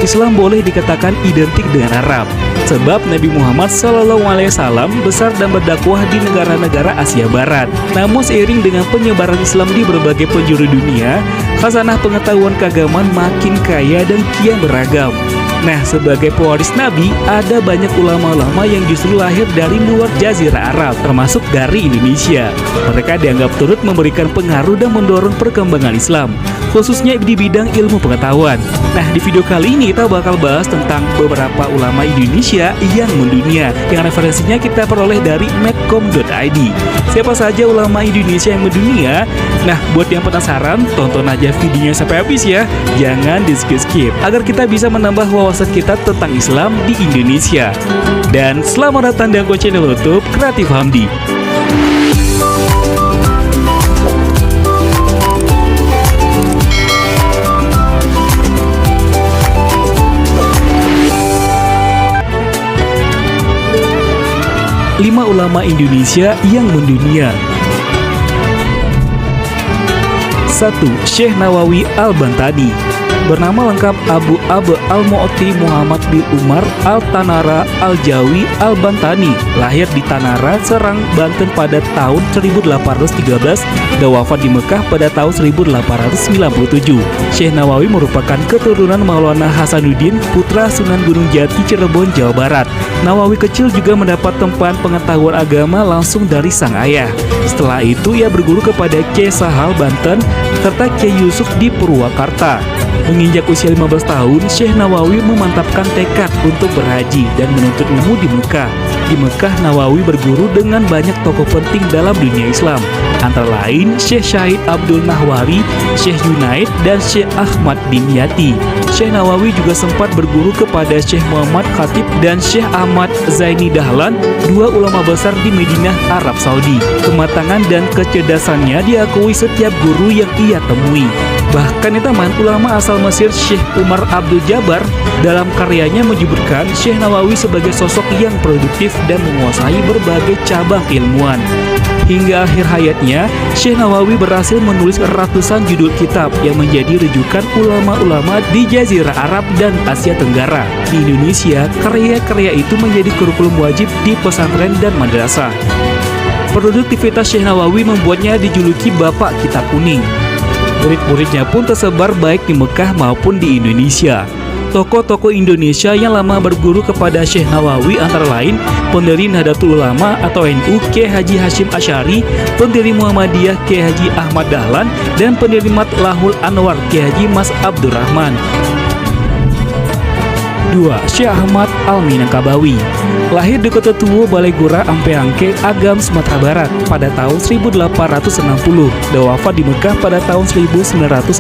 Islam boleh dikatakan identik dengan Arab, sebab Nabi Muhammad SAW besar dan berdakwah di negara-negara Asia Barat. Namun seiring dengan penyebaran Islam di berbagai penjuru dunia, khazanah pengetahuan keagamaan makin kaya dan kian beragam. Nah, sebagai pewaris Nabi, ada banyak ulama-ulama yang justru lahir dari luar Jazirah Arab, termasuk dari Indonesia. Mereka dianggap turut memberikan pengaruh dan mendorong perkembangan Islam, khususnya di bidang ilmu pengetahuan. Nah, di video kali ini kita bakal bahas tentang beberapa ulama Indonesia yang mendunia, yang referensinya kita peroleh dari medcom.id. Siapa saja ulama Indonesia yang mendunia? Nah, buat yang penasaran, tonton aja videonya sampai habis ya. Jangan di-skip, agar kita bisa menambah wawasan kita tentang Islam di Indonesia. Dan selamat datang di akun channel YouTube Kreatif Hamdi. Lima ulama Indonesia yang mendunia. 1. Syekh Nawawi Al-Bantani. Bernama lengkap Abu Abe Al-Mu'ti Muhammad bin Umar Al-Tanara Al-Jawi Al-Bantani. Lahir di Tanara, Serang, Banten pada tahun 1813 dan wafat di Mekah pada tahun 1897. Syekh Nawawi merupakan keturunan Maulana Hasanuddin, putra Sunan Gunung Jati, Cirebon, Jawa Barat. Nawawi kecil juga mendapat tempahan pengetahuan agama langsung dari sang ayah. Setelah itu ia berguru kepada Kyai Sahal Banten serta Kyai Yusuf di Purwakarta. Menginjak usia 15 tahun, Syekh Nawawi memantapkan tekad untuk berhaji dan menuntut ilmu di Mekah. Di Mekah, Nawawi berguru dengan banyak tokoh penting dalam dunia Islam, antara lain Syekh Syahid Abdul Nahwari, Syekh Junaid, dan Syekh Ahmad Dimyati. Syekh Nawawi juga sempat berguru kepada Syekh Muhammad Khatib dan Syekh Ahmad Zaini Dahlan, dua ulama besar di Madinah, Arab Saudi. Kematangan dan kecerdasannya diakui setiap guru yang ia temui. Bahkan di taman ulama asal Mesir Syekh Umar Abdul Jabbar dalam karyanya menyebutkan Syekh Nawawi sebagai sosok yang produktif dan menguasai berbagai cabang ilmuwan. Hingga akhir hayatnya, Syekh Nawawi berhasil menulis ratusan judul kitab yang menjadi rujukan ulama-ulama di Jazirah Arab dan Asia Tenggara. Di Indonesia, karya-karya itu menjadi kurikulum wajib di pesantren dan madrasah. Produktivitas Syekh Nawawi membuatnya dijuluki Bapak Kitab Kuning. Murid-muridnya pun tersebar baik di Mekah maupun di Indonesia. Tokoh-tokoh Indonesia yang lama berguru kepada Syekh Nawawi antara lain pendiri Nahdlatul Ulama atau NU Kyai Haji Hashim Asy'ari, pendiri Muhammadiyah Kyai Haji Ahmad Dahlan, dan pendiri Matlahul Anwar Kyai Haji Mas Abdurrahman. 2. Syekh Ahmad Al-Minangkabawi. Lahir di Kota Tuwo, Balai-Gura, Ampeangke, Agam, Sumatera Barat pada tahun 1860 dan wafat di Mekah pada tahun 1916.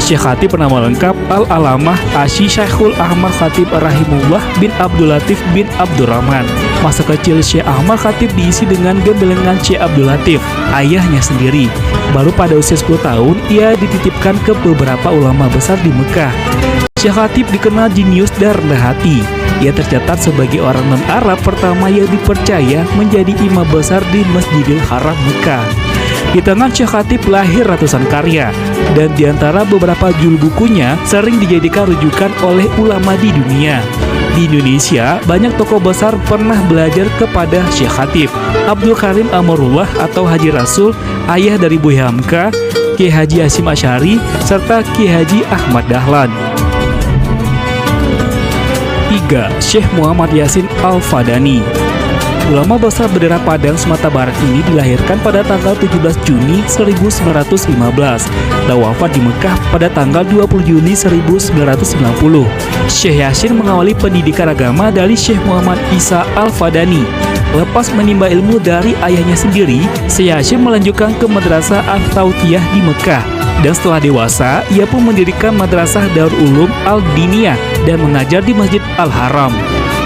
Syekh Khatib bernama lengkap Al-Alamah Asy Syekhul Ahmad Khatib Rahimullah bin Abdul Latif bin Abdurrahman. Masa kecil Syekh Ahmad Khatib diisi dengan gembelengan Syekh Abdul Latif, ayahnya sendiri. Baru pada usia 10 tahun, ia dititipkan ke beberapa ulama besar di Mekah. Syekh Khatib dikenal jenius dan rendah hati. Ia tercatat sebagai orang non-Arab pertama yang dipercaya menjadi imam besar di Masjidil Haram Mekah. Di tangan Syekh Khatib lahir ratusan karya, dan di antara beberapa judul bukunya sering dijadikan rujukan oleh ulama di dunia. Di Indonesia, banyak tokoh besar pernah belajar kepada Syekh Khatib. Abdul Karim Amrullah atau Haji Rasul, ayah dari Buya Hamka, Kyai Haji Hashim Asy'ari, serta Kyai Haji Ahmad Dahlan. 3. Syekh Muhammad Yasin Al-Fadani. Ulama besar bendera Padang, Sumatera Barat ini dilahirkan pada tanggal 17 Juni 1915 dan wafat di Mekah pada tanggal 20 Juni 1990. Syekh Yasin mengawali pendidikan agama dari Syekh Muhammad Isa Al-Fadani. Lepas menimba ilmu dari ayahnya sendiri, Syekh Yasin melanjutkan ke Madrasah Al-Tawtiyah di Mekah. Dan setelah dewasa, ia pun mendirikan Madrasah Darul Ulum Al-Diniyah dan mengajar di Masjid Al-Haram.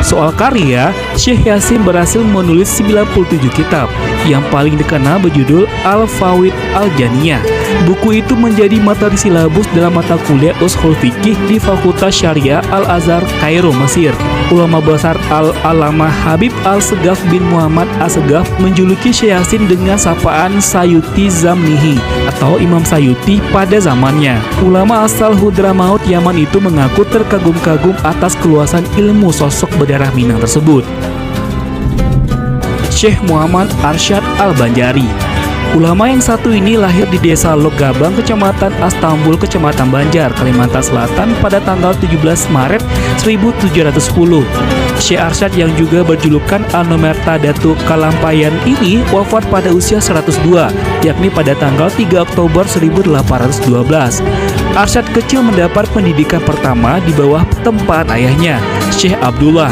Soal karya, Syekh Yasin berhasil menulis 97 kitab, yang paling dikenal berjudul Al-Fawaid Al-Janiyah. Buku itu menjadi materi silabus dalam mata kuliah Ushul Fiqih di Fakultas Syariah Al-Azhar, Kairo, Mesir. Ulama besar Al-Alamah Habib Al-Segaf bin Muhammad As-Segaf menjuluki Syekh Yasin dengan sapaan Sayuti Zamnihi atau Imam Sayuti pada zamannya. Ulama asal Hudramaut Yaman itu mengaku terkagum-kagum atas keluasan ilmu sosok berdarah Minang tersebut. Syekh Muhammad Arsyad Al-Banjari. Ulama yang satu ini lahir di desa Logabang, Kecamatan Astambul, Kecamatan Banjar, Kalimantan Selatan pada tanggal 17 Maret 1710. Syekh Arsyad yang juga berjulukan Anomerta Datu Kalampayan ini wafat pada usia 102, yakni pada tanggal 3 Oktober 1812. Arsyad kecil mendapat pendidikan pertama di bawah tempaan ayahnya, Syekh Abdullah.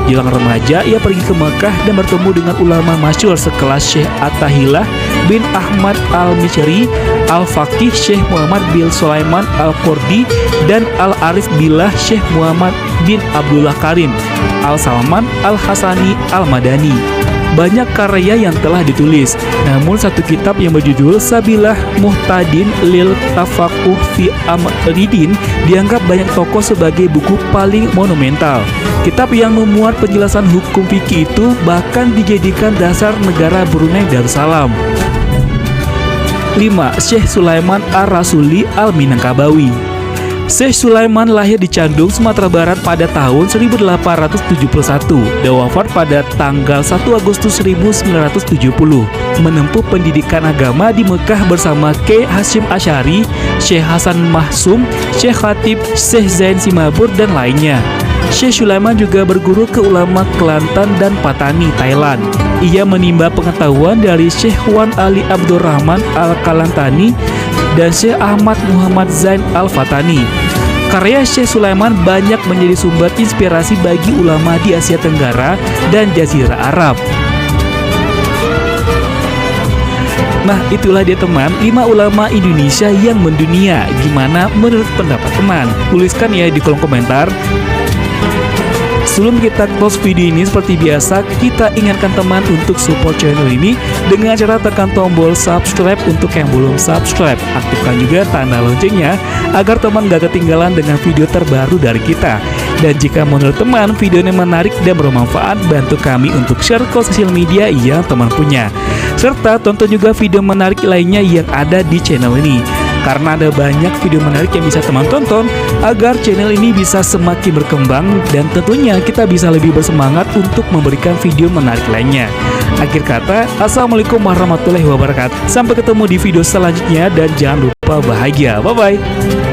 Jelang remaja, ia pergi ke Mekah dan bertemu dengan ulama masyhur sekelas Syekh At-Tahillah bin Ahmad Al-Mishri, Al-Faqih Syekh Muhammad bin Sulaiman Al-Qurdi, dan Al-Arif Billah Syekh Muhammad bin Abdullah Karim, Al-Salman Al-Hasani Al-Madani. Banyak karya yang telah ditulis, namun satu kitab yang berjudul Sabilah Muhtadin Lil Tafaquh fi Amridin dianggap banyak tokoh sebagai buku paling monumental. Kitab yang memuat penjelasan hukum fikih itu bahkan dijadikan dasar negara Brunei Darussalam. 5. Syekh Sulaiman Ar-Rasuli Al-Minangkabawi. Syekh Sulaiman lahir di Candung, Sumatera Barat pada tahun 1871 dan wafat pada tanggal 1 Agustus 1970. Menempuh pendidikan agama di Mekah bersama Kyai Hashim Asy'ari, Syekh Hasan Mahsum, Syekh Khatib, Syekh Zain Simabur, dan lainnya. Syekh Sulaiman juga berguru ke ulama Kelantan dan Patani, Thailand. Ia menimba pengetahuan dari Syekh Wan Ali Abdurrahman Al-Kalantani dan Syekh Ahmad Muhammad Zain Al-Fatani. Karya Syekh Sulaiman banyak menjadi sumber inspirasi bagi ulama di Asia Tenggara dan Jazirah Arab. Nah, itulah dia teman, 5 ulama Indonesia yang mendunia. Gimana menurut pendapat teman? Tuliskan ya di kolom komentar. Sebelum kita close video ini, seperti biasa kita ingatkan teman untuk support channel ini dengan cara tekan tombol subscribe untuk yang belum subscribe. Aktifkan juga tanda loncengnya agar teman gak ketinggalan dengan video terbaru dari kita. Dan jika menurut teman videonya menarik dan bermanfaat, bantu kami untuk share ke sosial media yang teman punya. Serta tonton juga video menarik lainnya yang ada di channel ini, karena ada banyak video menarik yang bisa teman tonton agar channel ini bisa semakin berkembang dan tentunya kita bisa lebih bersemangat untuk memberikan video menarik lainnya. Akhir kata, Assalamualaikum warahmatullahi wabarakatuh. Sampai ketemu di video selanjutnya dan jangan lupa bahagia. Bye-bye.